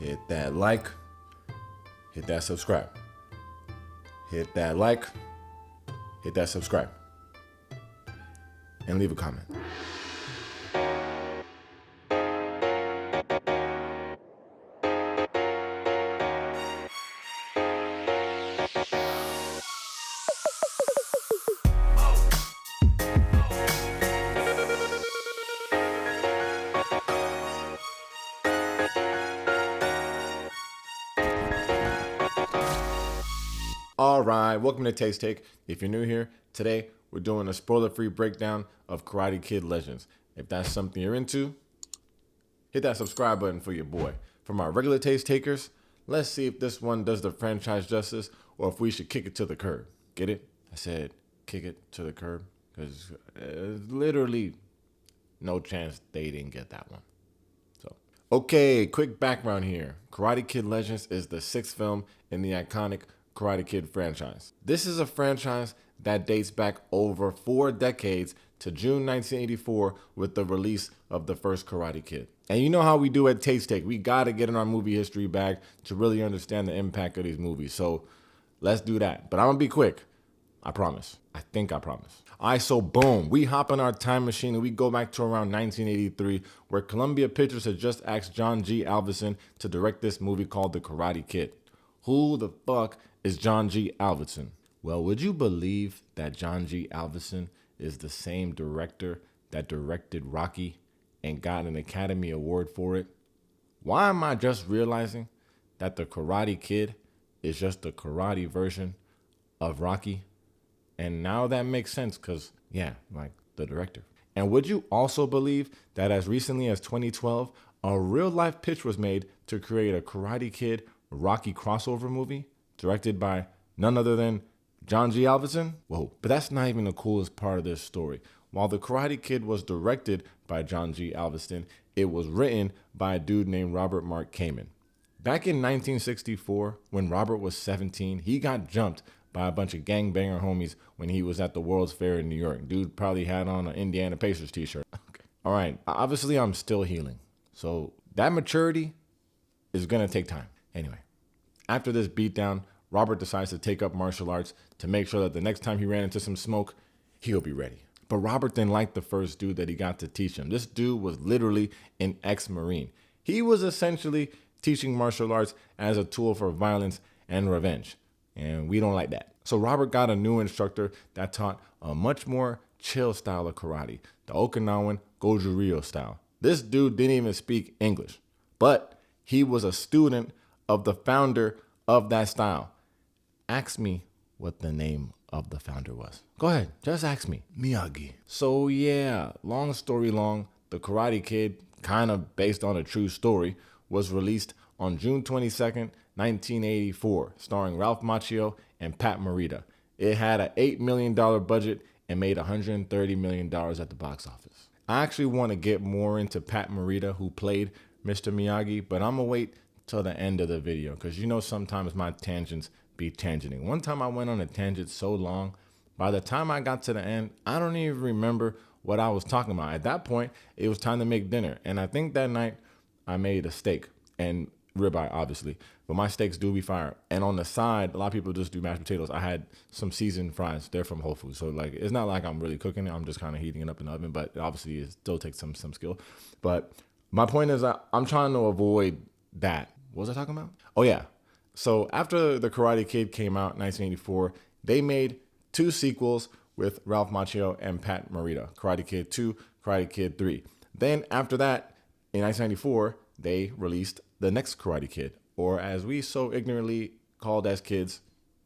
hit that like, hit that subscribe. Hit that like, hit that subscribe, and leave a comment. Alright, welcome to Tait's Take. If you're new here, today we're doing a spoiler-free breakdown of Karate Kid Legends. If that's something you're into, hit that subscribe button for your boy. For my regular Taste Takers, let's see if this one does the franchise justice or if we should kick it to the curb. Get it? I said kick it to the curb because literally no chance they didn't get that one. Okay, quick background here. Karate Kid Legends is the sixth film in the iconic Karate Kid franchise. This is a franchise that dates back over 4 decades to June 1984 with the release of the first Karate Kid. And you know how we do at Tait's Take. We gotta get in our movie history back to really understand the impact of these movies. So let's do that. But I'm gonna be quick. I promise. I think I promise. All right, so boom, we hop in our time machine and we go back to around 1983, where Columbia Pictures had just asked John G. Avildsen to direct this movie called The Karate Kid. Who the fuck is John G. Avildsen? Well, would you believe that John G. Avildsen is the same director that directed Rocky and got an Academy Award for it? Why am I just realizing that The Karate Kid is just the karate version of Rocky? And now that makes sense because, yeah, like the director. And would you also believe that as recently as 2012, a real-life pitch was made to create a Karate Kid Rocky crossover movie directed by none other than John G. Avildsen? Whoa, but that's not even the coolest part of this story. While The Karate Kid was directed by John G. Avildsen, it was written by a dude named Robert Mark Kamen. Back in 1964, when Robert was 17, he got jumped by a bunch of gangbanger homies when he was at the World's Fair in New York. Dude probably had on an Indiana Pacers t-shirt. Okay. All right, obviously I'm still healing. So that maturity is gonna take time. Anyway, after this beatdown, Robert decides to take up martial arts to make sure that the next time he ran into some smoke, he'll be ready. But Robert didn't like the first dude that he got to teach him. This dude was literally an ex-Marine. He was essentially teaching martial arts as a tool for violence and revenge. And we don't like that. So Robert got a new instructor that taught a much more chill style of karate, the Okinawan Goju-ryo style. This dude didn't even speak English, but he was a student of the founder of that style. Ask me what the name of the founder was. Go ahead, just ask me. Miyagi. So yeah, long story long, The Karate Kid, kind of based on a true story, was released on June 22nd, 1984, starring Ralph Macchio and Pat Morita. It had an $8 million budget and made $130 million at the box office. I actually want to get more into Pat Morita, who played Mr. Miyagi, but I'm going to wait till the end of the video because you know sometimes my tangents be tangenting. One time I went on a tangent so long, by the time I got to the end, I don't even remember what I was talking about. At that point, it was time to make dinner. And I think that night I made a steak and ribeye, obviously, but my steaks do be fire. And on the side, a lot of people just do mashed potatoes. I had some seasoned fries. They're from Whole Foods. So like, it's not like I'm really cooking it. I'm just kind of heating it up in the oven, but obviously it still takes some skill. But my point is I'm trying to avoid that. What was I talking about? Oh yeah. So after The Karate Kid came out in 1984, they made 2 sequels with Ralph Macchio and Pat Morita, Karate Kid 2, Karate Kid 3. Then after that, in 1994, they released the next Karate Kid, or as we so ignorantly called as kids,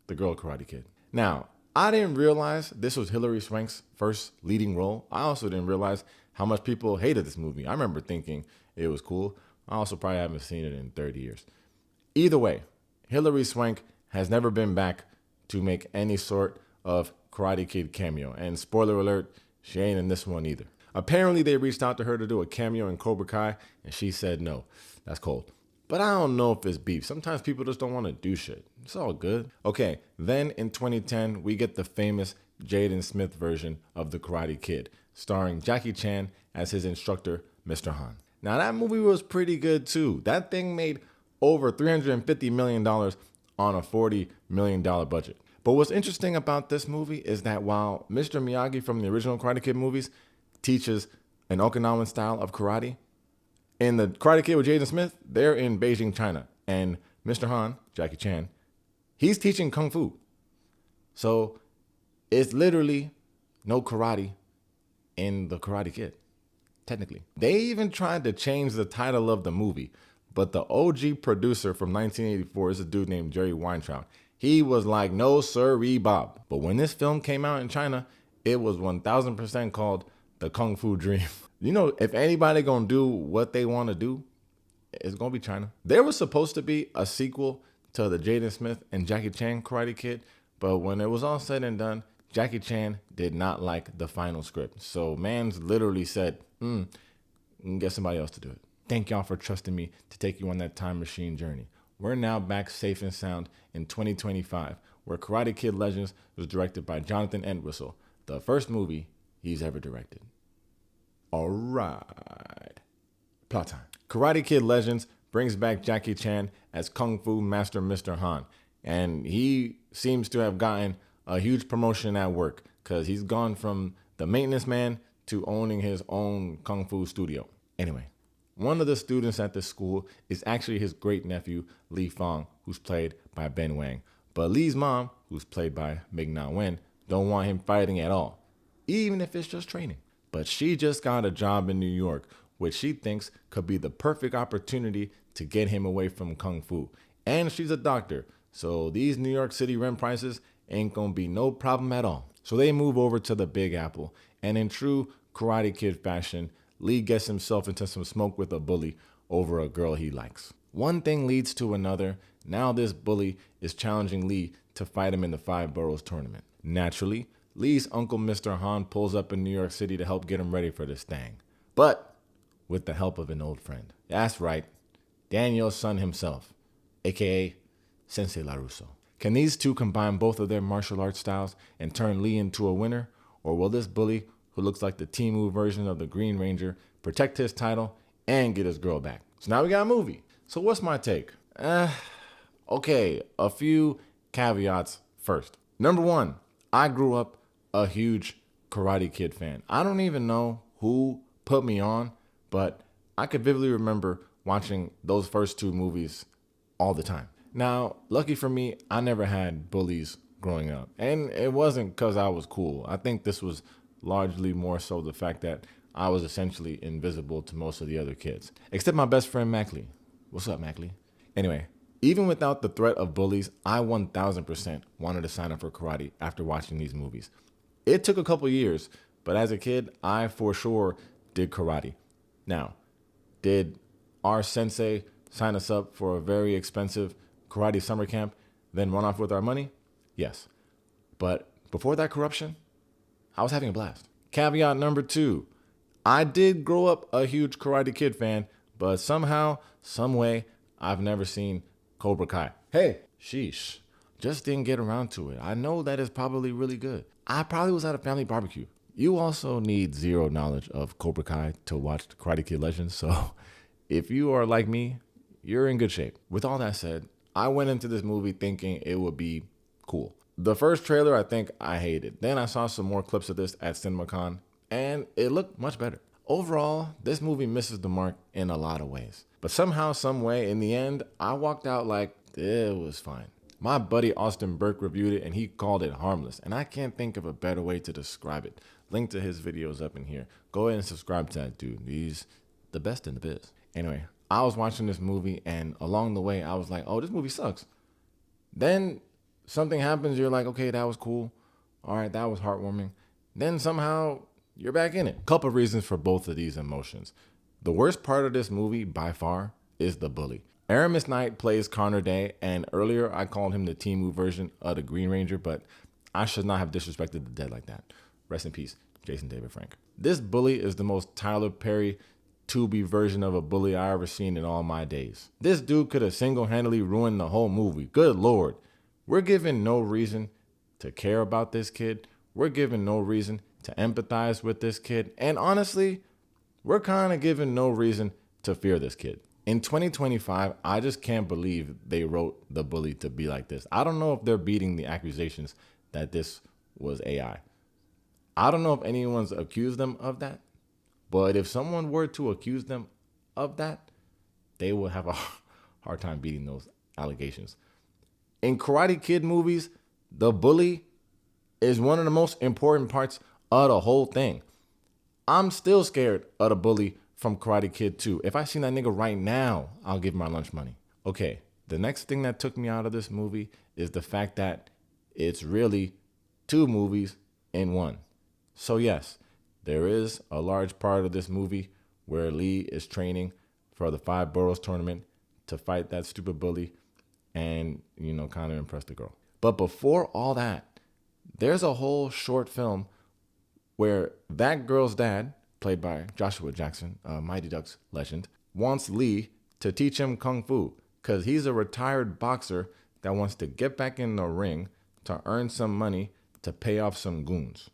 The Girl Karate Kid. Now, I didn't realize this was Hilary Swank's first leading role. I also didn't realize how much people hated this movie. I remember thinking it was cool. I also probably haven't seen it in 30 years. Either way, Hilary Swank has never been back to make any sort of Karate Kid cameo. And spoiler alert, she ain't in this one either. Apparently, they reached out to her to do a cameo in Cobra Kai, and she said no. That's cold. But I don't know if it's beef. Sometimes people just don't want to do shit. It's all good. Okay, then in 2010, we get the famous Jaden Smith version of The Karate Kid, starring Jackie Chan as his instructor, Mr. Han. Now, that movie was pretty good, too. That thing made over $350 million on a $40 million budget. But what's interesting about this movie is that while Mr. Miyagi from the original Karate Kid movies teaches an Okinawan style of karate, in the Karate Kid with Jaden Smith, they're in Beijing, China. And Mr. Han, Jackie Chan, he's teaching Kung Fu. So it's literally no karate in the Karate Kid, technically. They even tried to change the title of the movie, but the OG producer from 1984 is a dude named Jerry Weintraub. He was like, no sirree, Bob. But when this film came out in China, it was 1000% called The Kung Fu Dream. You know, if anybody gonna do what they want to do, it's gonna be China. There was supposed to be a sequel to the Jaden Smith and Jackie Chan Karate Kid, but when it was all said and done, Jackie Chan did not like the final script. So Mans literally said, get somebody else to do it. Thank y'all for trusting me to take you on that time machine journey. We're now back safe and sound in 2025, where Karate Kid Legends was directed by Jonathan Entwistle, the first movie he's ever directed. All right. Plot time. Karate Kid Legends brings back Jackie Chan as Kung Fu Master Mr. Han, and he seems to have gotten a huge promotion at work because he's gone from the maintenance man to owning his own Kung Fu studio. Anyway, one of the students at this school is actually his great-nephew, Li Fong, who's played by Ben Wang. But Li's mom, who's played by Ming-Na Wen, don't want him fighting at all, even if it's just training. But she just got a job in New York, which she thinks could be the perfect opportunity to get him away from Kung Fu. And she's a doctor, so these New York City rent prices ain't gonna be no problem at all. So they move over to the Big Apple, and in true Karate Kid fashion, Li gets himself into some smoke with a bully over a girl he likes. One thing leads to another. Now this bully is challenging Li to fight him in the Five Boroughs tournament. Naturally, Li's uncle Mr. Han pulls up in New York City to help get him ready for this thing. But with the help of an old friend. That's right, Daniel's son himself, aka Sensei LaRusso. Can these two combine both of their martial arts styles and turn Li into a winner? Or will this bully, who looks like the Temu version of the Green Ranger, protect his title and get his girl back? So now we got a movie. So what's my take? Okay, a few caveats first. Number one, I grew up a huge Karate Kid fan. I don't even know who put me on, but I could vividly remember watching those first two movies all the time. Now, lucky for me, I never had bullies growing up. And it wasn't because I was cool. I think this was largely more so the fact that I was essentially invisible to most of the other kids. Except my best friend, Macchio. What's up, Macchio? Anyway, even without the threat of bullies, I 1000% wanted to sign up for karate after watching these movies. It took a couple years, but as a kid, I for sure did karate. Now, did our sensei sign us up for a very expensive karate summer camp, then run off with our money? Yes. But before that corruption, I was having a blast. Caveat number two, I did grow up a huge Karate Kid fan, but somehow, some way, I've never seen Cobra Kai. Hey, sheesh, just didn't get around to it. I know that is probably really good. I probably was at a family barbecue. You also need zero knowledge of Cobra Kai to watch Karate Kid Legends, so if you are like me, you're in good shape. With all that said, I went into this movie thinking it would be cool. The first trailer, I think I hated. Then I saw some more clips of this at CinemaCon, and it looked much better. Overall, this movie misses the mark in a lot of ways. But somehow, some way, in the end, I walked out like, it was fine. My buddy Austin Burke reviewed it, and he called it harmless. And I can't think of a better way to describe it. Link to his videos up in here. Go ahead and subscribe to that dude. He's the best in the biz. Anyway, I was watching this movie, and along the way, I was like, oh, this movie sucks. Then something happens, you're like, okay, that was cool. All right, that was heartwarming. Then somehow, you're back in it. Couple reasons for both of these emotions. The worst part of this movie, by far, is the bully. Aramis Knight plays Connor Day, and earlier I called him the Temu version of the Green Ranger, but I should not have disrespected the dead like that. Rest in peace, Jason David Frank. This bully is the most Tyler Perry Tubi version of a bully I ever seen in all my days. This dude could have single-handedly ruined the whole movie. Good Lord. We're given no reason to care about this kid. We're given no reason to empathize with this kid. And honestly, we're kind of given no reason to fear this kid. In 2025, I just can't believe they wrote the bully to be like this. I don't know if they're beating the accusations that this was AI. I don't know if anyone's accused them of that, but if someone were to accuse them of that, they would have a hard time beating those allegations. In Karate Kid movies, the bully is one of the most important parts of the whole thing. I'm still scared of the bully from Karate Kid 2. If I seen that nigga right now, I'll give him my lunch money. Okay, the next thing that took me out of this movie is the fact that it's really 2 movies in one. So yes, there is a large part of this movie where Lee is training for the 5 Boroughs tournament to fight that stupid bully and, kind of impress the girl. But before all that, there's a whole short film where that girl's dad, played by Joshua Jackson, a Mighty Ducks legend, wants Lee to teach him Kung Fu because he's a retired boxer that wants to get back in the ring to earn some money to pay off some goons.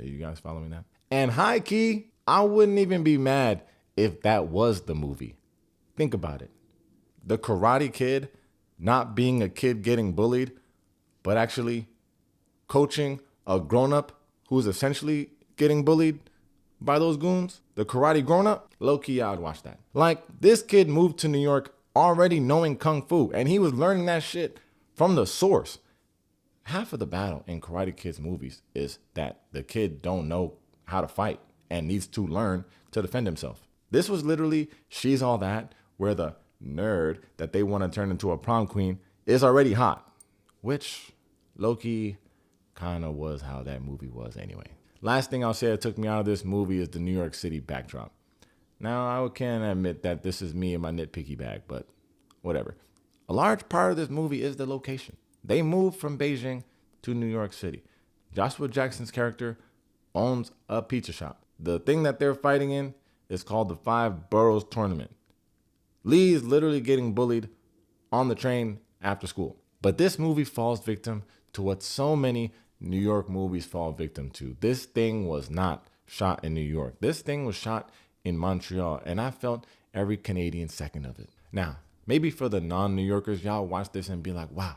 Are you guys following that? And high key, I wouldn't even be mad if that was the movie. Think about it. The Karate Kid not being a kid getting bullied, but actually coaching a grown-up who's essentially getting bullied by those goons. The karate grown-up, low-key, I'd watch that. Like, this kid moved to New York already knowing Kung Fu, and he was learning that shit from the source. Half of the battle in Karate Kid's movies is that the kid don't know how to fight and needs to learn to defend himself. This was literally She's All That, where the nerd that they want to turn into a prom queen is already hot, which low-key kind of was how that movie was anyway. Last thing I'll say that took me out of this movie is the New York City backdrop. Now, I can admit that this is me in my nitpicky bag, but whatever. A large part of this movie is the location. They moved from Beijing to New York City. Joshua Jackson's character owns a pizza shop. The thing that they're fighting in is called the 5 Boroughs tournament. Lee is literally getting bullied on the train after school. But this movie falls victim to what so many New York movies fall victim to. This thing was not shot in New York. This thing was shot in Montreal, and I felt every Canadian second of it. Now, maybe for the non-New Yorkers, y'all watch this and be like, wow,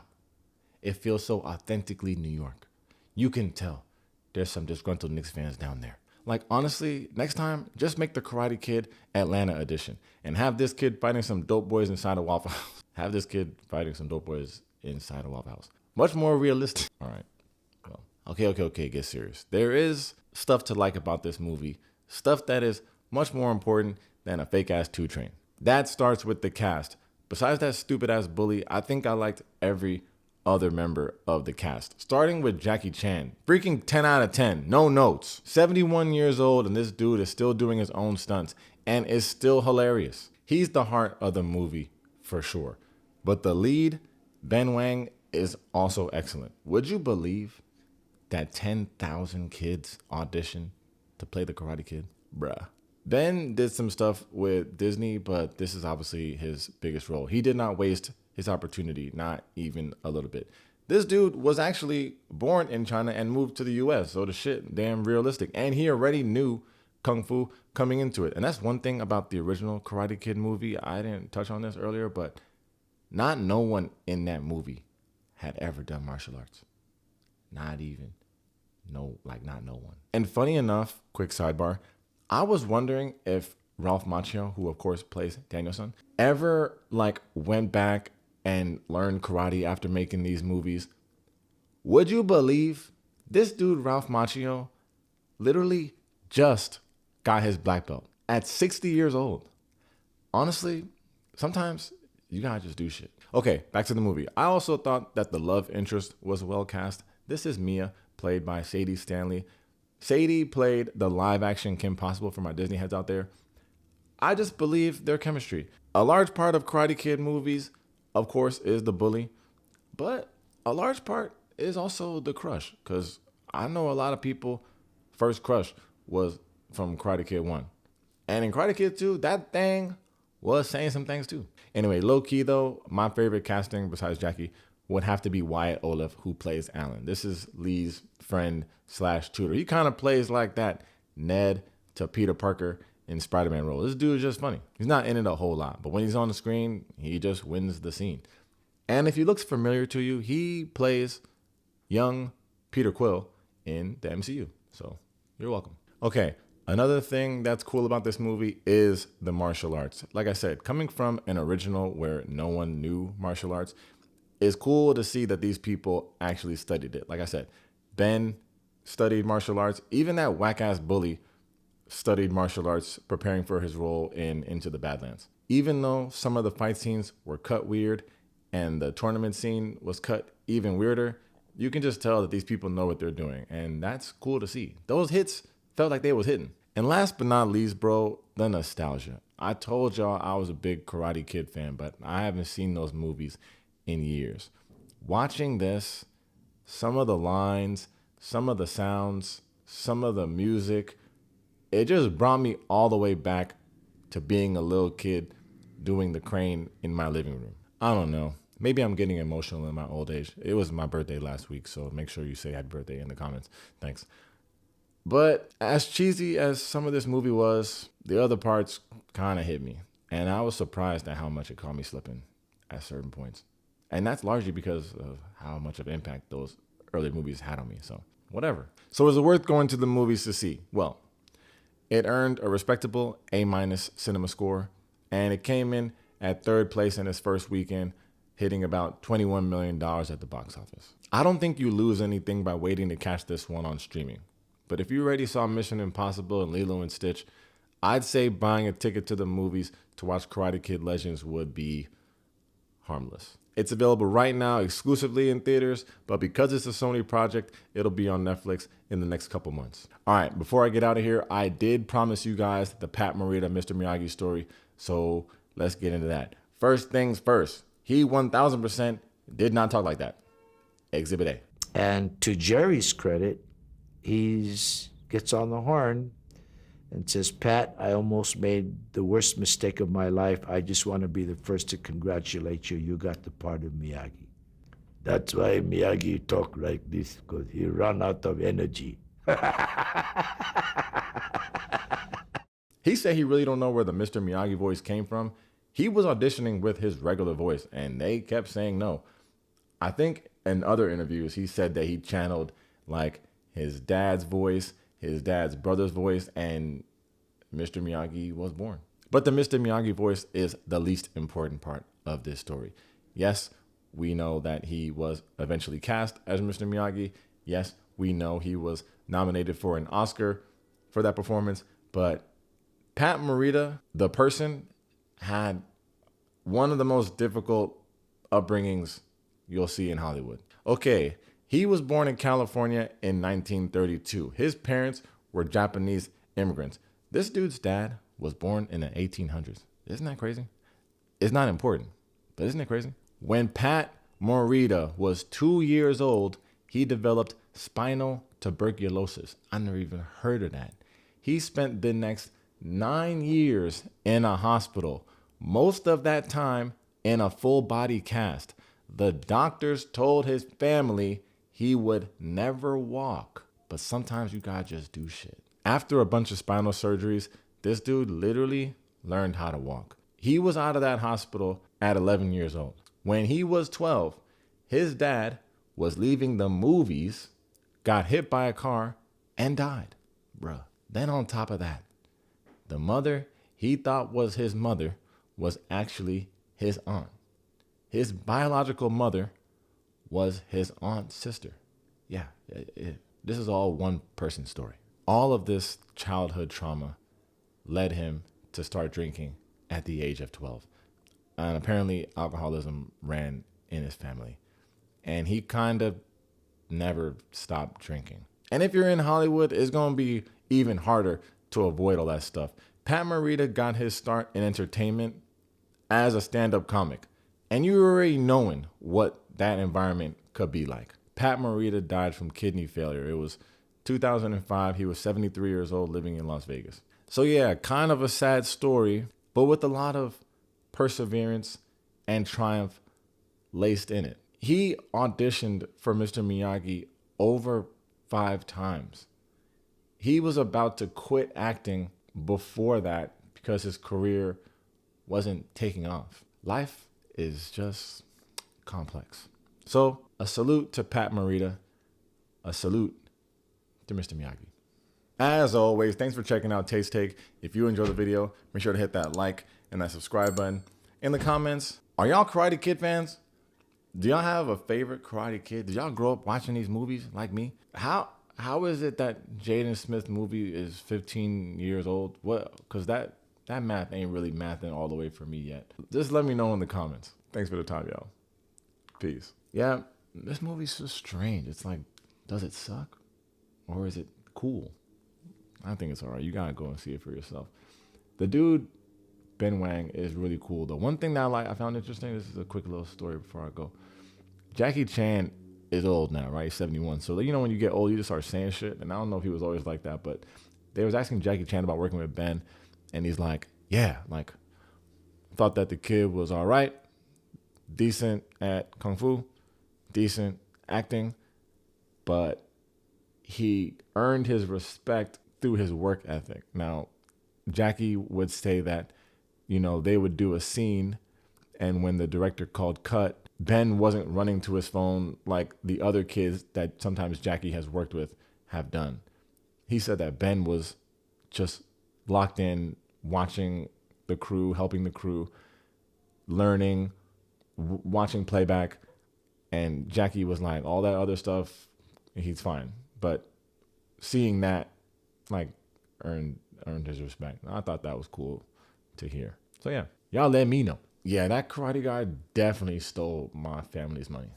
it feels so authentically New York. You can tell there's some disgruntled Knicks fans down there. Like, honestly, next time, just make the Karate Kid Atlanta edition and have this kid fighting some dope boys inside a Waffle House. Have this kid fighting some dope boys inside a Waffle House. Much more realistic. All right. Well, okay, get serious. There is stuff to like about this movie. Stuff that is much more important than a fake-ass 2 train. That starts with the cast. Besides that stupid-ass bully, I think I liked every other member of the cast. Starting with Jackie Chan. Freaking 10 out of 10. No notes. 71 years old, and this dude is still doing his own stunts and is still hilarious. He's the heart of the movie for sure. But the lead, Ben Wang, is also excellent. Would you believe that 10,000 kids auditioned to play the Karate Kid? Bruh. Ben did some stuff with Disney, but this is obviously his biggest role. He did not waste his opportunity, not even a little bit. This dude was actually born in China and moved to the US, so the shit damn realistic. And he already knew Kung Fu coming into it. And that's one thing about the original Karate Kid movie. I didn't touch on this earlier, but not no one in that movie had ever done martial arts. Not no one. And funny enough, quick sidebar, I was wondering if Ralph Macchio, who of course plays Danielson, ever went back and learned karate after making these movies. Would you believe this dude, Ralph Macchio, literally just got his black belt at 60 years old? Honestly, sometimes you gotta just do shit. Okay, back to the movie. I also thought that the love interest was well cast. This is Mia, played by Sadie Stanley. Sadie played the live action Kim Possible for my Disney heads out there. I just believe their chemistry. A large part of Karate Kid movies, of course, is the bully, but a large part is also the crush, because I know a lot of people first crush was from Karate Kid 1. And in Karate Kid 2, that thing was saying some things too. Anyway, low key though, my favorite casting besides Jackie would have to be Wyatt Oleff, who plays Alan. This is Lee's friend / tutor. He kind of plays like that Ned to Peter Parker in Spider-Man role. This dude is just funny. He's not in it a whole lot, but when he's on the screen, he just wins the scene. And if he looks familiar to you, he plays young Peter Quill in the MCU. So you're welcome. Okay, another thing that's cool about this movie is the martial arts. Like I said, coming from an original where no one knew martial arts, it's cool to see that these people actually studied it. Like I said, Ben studied martial arts. Even that whack-ass bully studied martial arts, preparing for his role in Into the Badlands. Even though some of the fight scenes were cut weird and the tournament scene was cut even weirder, you can just tell that these people know what they're doing, and that's cool to see. Those hits felt like they was hitting. And last but not least, bro, the nostalgia. I told y'all I was a big Karate Kid fan, but I haven't seen those movies in years. Watching this, some of the lines, some of the sounds, some of the music, it just brought me all the way back to being a little kid doing the crane in my living room. I don't know. Maybe I'm getting emotional in my old age. It was my birthday last week, so make sure you say happy birthday in the comments. Thanks. But as cheesy as some of this movie was, the other parts kind of hit me. And I was surprised at how much it caught me slipping at certain points. And that's largely because of how much of impact those early movies had on me. So whatever. So is it worth going to the movies to see? Well, it earned a respectable A- cinema score, and it came in at third place in its first weekend, hitting about $21 million at the box office. I don't think you lose anything by waiting to catch this one on streaming. But if you already saw Mission Impossible and Lilo and Stitch, I'd say buying a ticket to the movies to watch Karate Kid Legends would be harmless. It's available right now exclusively in theaters, but because it's a Sony project, it'll be on Netflix in the next couple months. All right, before I get out of here, I did promise you guys the Pat Morita, Mr. Miyagi story, so let's get into that. First things first, he 1000% did not talk like that. Exhibit A. And to Jerry's credit, he gets on the horn and says, Pat, I almost made the worst mistake of my life. I just want to be the first to congratulate you. You got the part of Miyagi. That's why Miyagi talk like this, because he ran out of energy. He said he really don't know where the Mr. Miyagi voice came from. He was auditioning with his regular voice, and they kept saying no. I think in other interviews, he said that he channeled like his dad's voice, his dad's brother's voice, and Mr. Miyagi was born. But the Mr. Miyagi voice is the least important part of this story. Yes, we know that he was eventually cast as Mr. Miyagi. Yes, we know he was nominated for an Oscar for that performance. But Pat Morita, the person, had one of the most difficult upbringings you'll see in Hollywood. Okay, he was born in California in 1932. His parents were Japanese immigrants. This dude's dad was born in the 1800s. Isn't that crazy? It's not important, but isn't it crazy? When Pat Morita was 2 years old, he developed spinal tuberculosis. I never even heard of that. He spent the next 9 years in a hospital, most of that time in a full body cast. The doctors told his family he would never walk, but sometimes you gotta just do shit. After a bunch of spinal surgeries, this dude literally learned how to walk. He was out of that hospital at 11 years old. When he was 12, his dad was leaving the movies, got hit by a car, and died. Bruh. Then on top of that, the mother he thought was his mother was actually his aunt. His biological mother was his aunt's sister. Yeah, this is all one person's story. All of this childhood trauma led him to start drinking at the age of 12. And apparently alcoholism ran in his family. And he kind of never stopped drinking. And if you're in Hollywood, it's going to be even harder to avoid all that stuff. Pat Morita got his start in entertainment as a stand-up comic. And you already knowing what that environment could be like. Pat Morita died from kidney failure. It was 2005. He was 73 years old, living in Las Vegas. So yeah, kind of a sad story, but with a lot of perseverance and triumph laced in it. He auditioned for Mr. Miyagi over 5 times. He was about to quit acting before that because his career wasn't taking off. Life is just complex. So a salute to Pat Morita, a salute to Mr. Miyagi. As always, thanks for checking out Taste Take. If you enjoyed the video, make sure to hit that like and that subscribe button. In the comments, are y'all Karate Kid fans? Do y'all have a favorite Karate Kid? Did y'all grow up watching these movies like me? How is it that Jaden Smith movie is 15 years old? What? Because that math ain't really mathing all the way for me yet. Just let me know in the comments. Thanks for the time, y'all. Peace. Yeah, this movie's so strange. It's like, does it suck? Or is it cool? I think it's all right. You got to go and see it for yourself. The dude, Ben Wang, is really cool. The one thing that I found interesting, this is a quick little story before I go. Jackie Chan is old now, right? He's 71. So, you know, when you get old, you just start saying shit. And I don't know if he was always like that, but they was asking Jackie Chan about working with Ben. And he's like, yeah, like, thought that the kid was all right, decent at Kung Fu, decent acting, but he earned his respect through his work ethic. Now, Jackie would say that, you know, they would do a scene, and when the director called cut, Ben wasn't running to his phone like the other kids that sometimes Jackie has worked with have done. He said that Ben was just locked in, watching the crew, helping the crew, learning, watching playback, and Jackie was like, all that other stuff, he's fine. But seeing that, like, earned his respect. I thought that was cool to hear. So yeah, y'all let me know. Yeah, that karate guy definitely stole my family's money.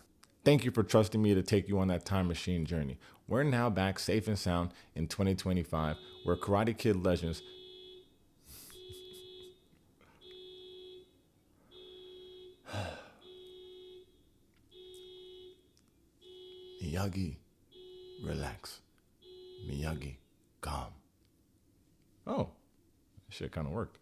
Thank you for trusting me to take you on that time machine journey. We're now back safe and sound in 2025, where Karate Kid legends Miyagi, relax. Miyagi, calm. Oh, shit kind of worked.